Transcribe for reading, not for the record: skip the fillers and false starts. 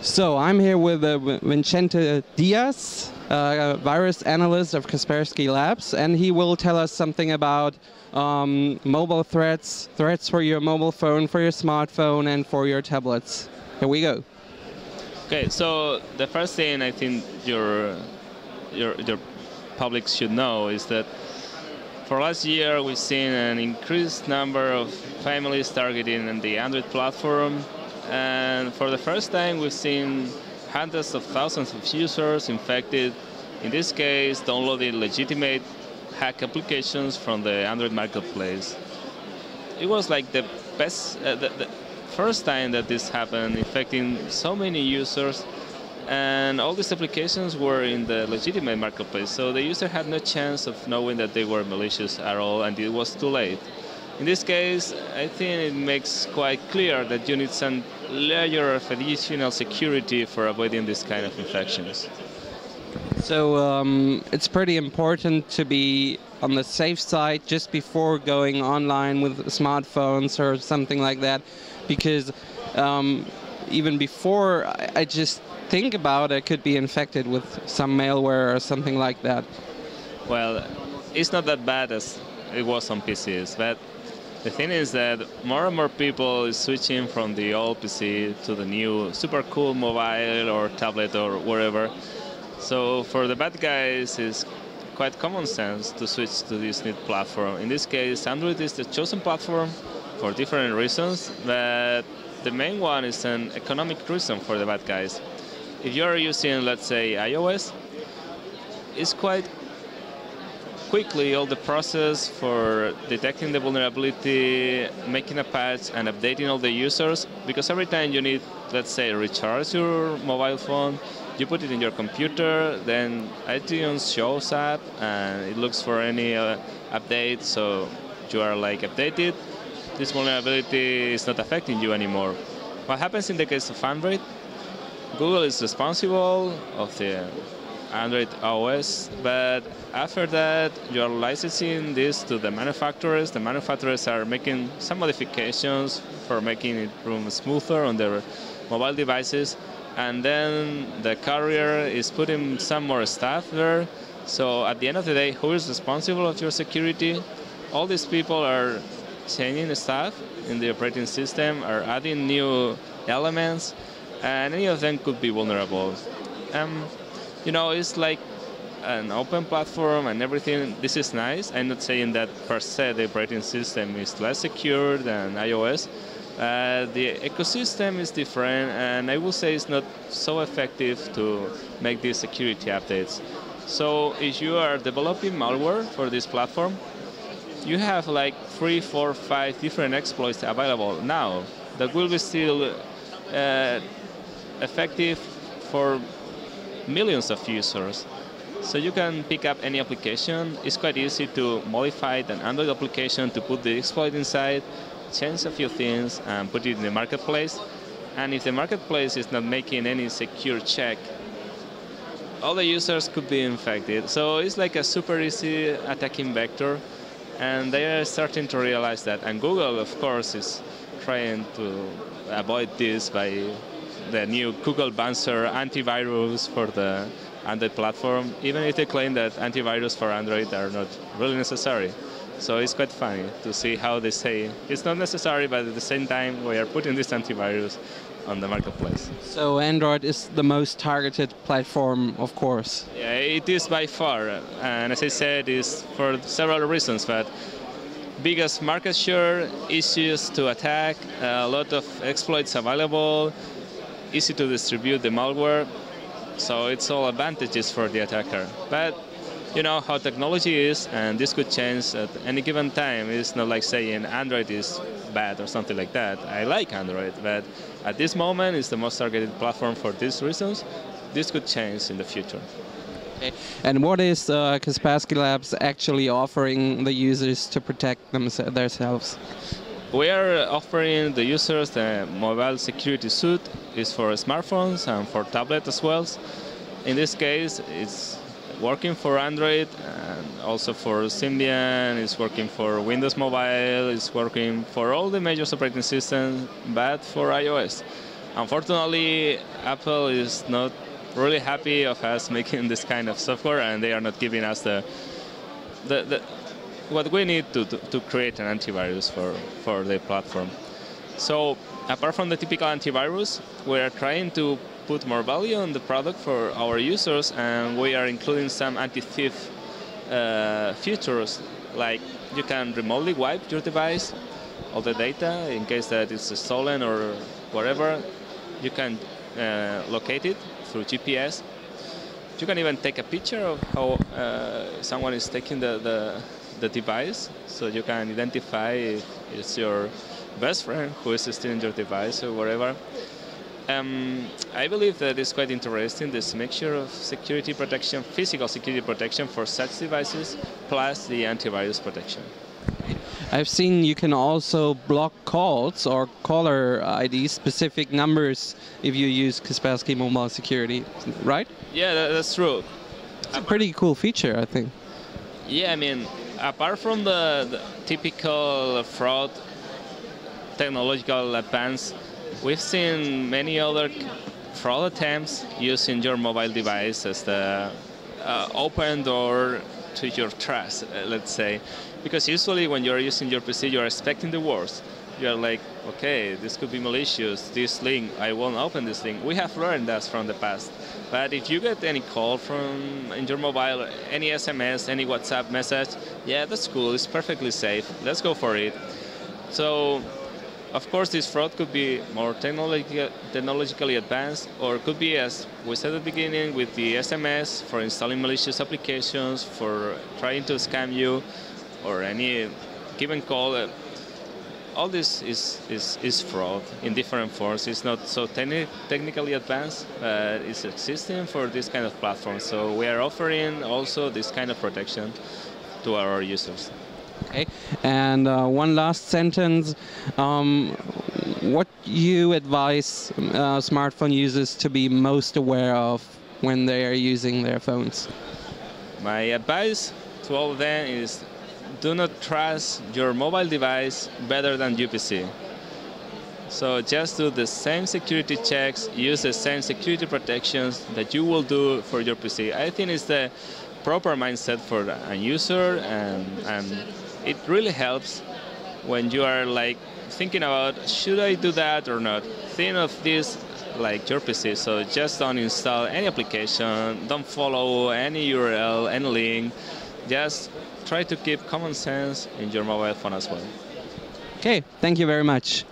So I'm here with Vincente Diaz, virus analyst of Kaspersky Labs, and he will tell us something about mobile threats for your mobile phone, for your smartphone, and for your tablets. Here we go. Okay, so the first thing I think your public should know is that for last year we've seen an increased number of families targeting the Android platform, and for the first time we've seen hundreds of thousands of users infected, in this case downloading legitimate hack applications from the Android marketplace. It was like the best, the first time that this happened, infecting so many users, and all these applications were in the legitimate marketplace, so the user had no chance of knowing that they were malicious at all, and it was too late. In this case, I think it makes quite clear that you need some layer of additional security for avoiding this kind of infections. So it's pretty important to be on the safe side just before going online with smartphones or something like that, because even before I just think about it could be infected with some malware or something like that. Well, it's not that bad as it was on PCs, but the thing is that more and more people is switching from the old PC to the new super cool mobile or tablet or wherever. So for the bad guys, it's quite common sense to switch to this new platform. In this case, Android is the chosen platform for different reasons, but the main one is an economic reason for the bad guys. If you're using, let's say, iOS, it's quite quickly all the process for detecting the vulnerability, making a patch, and updating all the users, because every time you need, let's say, recharge your mobile phone, you put it in your computer, then iTunes shows up and it looks for any update, so you are like updated. This vulnerability is not affecting you anymore. What happens in the case of Android? Google is responsible of the Android OS, but after that you are licensing this to the manufacturers. The manufacturers are making some modifications for making it run smoother on their mobile devices, and then the carrier is putting some more stuff there. So at the end of the day, who is responsible of your security? All these people are changing the stuff in the operating system, are adding new elements, and any of them could be vulnerable. You know, it's like an open platform and everything. This is nice. I'm not saying that per se the operating system is less secure than iOS. The ecosystem is different, and I will say it's not so effective to make these security updates. So if you are developing malware for this platform, you have like 3, 4, 5 different exploits available now that will be still effective for millions of users. So you can pick up any application. It's quite easy to modify an Android application to put the exploit inside, change a few things, and put it in the marketplace. And if the marketplace is not making any secure check, all the users could be infected. So it's like a super easy attacking vector, and they are starting to realize that. And Google, of course, is trying to avoid this by the new Google Bouncer antivirus for the Android platform, even if they claim that antivirus for Android are not really necessary. So it's quite funny to see how they say it's not necessary, but at the same time we are putting this antivirus on the marketplace. So Android is the most targeted platform, of course. Yeah, it is by far, and as I said, it's for several reasons, but biggest market share, easiest to attack, a lot of exploits available, easy to distribute the malware, so it's all advantages for the attacker. But you know how technology is, and this could change at any given time. It's not like saying Android is bad or something like that. I like Android, but at this moment it's the most targeted platform for these reasons. This could change in the future. Okay. And what is Kaspersky Labs actually offering the users to protect themselves? We are offering the users the mobile security suite. It's for smartphones and for tablets as well. In this case, it's working for Android and also for Symbian. It's working for Windows Mobile. It's working for all the major operating systems, but for iOS. Unfortunately, Apple is not really happy of us making this kind of software, and they are not giving us the what we need to create an antivirus for the platform. So apart from the typical antivirus, we are trying to put more value on the product for our users, and we are including some anti-thief features, like you can remotely wipe your device, all the data, in case that it's stolen or whatever. You can locate it through GPS. You can even take a picture of how someone is taking the device, so you can identify if it's your best friend who is stealing your device or whatever. I believe that it's quite interesting, this mixture of security protection, physical security protection for such devices, plus the antivirus protection. I've seen you can also block calls or caller ID specific numbers if you use Kaspersky Mobile Security, right? Yeah, that's true. It's a pretty cool feature, I think. Yeah, I mean, apart from the typical fraud technological advance, we've seen many other fraud attempts using your mobile device as the open door to your trust, let's say. Because usually when you're using your PC, you're expecting the worst. You're like, okay, this could be malicious, this link, I won't open this link. We have learned that from the past. But if you get any call from in your mobile, any SMS, any WhatsApp message, yeah, that's cool, it's perfectly safe, let's go for it. So, of course, this fraud could be more technologically advanced, or could be, as we said at the beginning, with the SMS for installing malicious applications, for trying to scam you, or any given call. All this is fraud in different forms. It's not so technically advanced, but it's existing for this kind of platform. So we are offering also this kind of protection to our users. Okay, and one last sentence. What you advise smartphone users to be most aware of when they are using their phones? My advice to all of them is, do not trust your mobile device better than UPC. So just do the same security checks, use the same security protections that you will do for your PC. I think it's the proper mindset for a user, and it really helps when you are like thinking about, should I do that or not? Think of this like your PC, so just don't install any application, don't follow any URL, any link, just try to keep common sense in your mobile phone as well. Okay, thank you very much.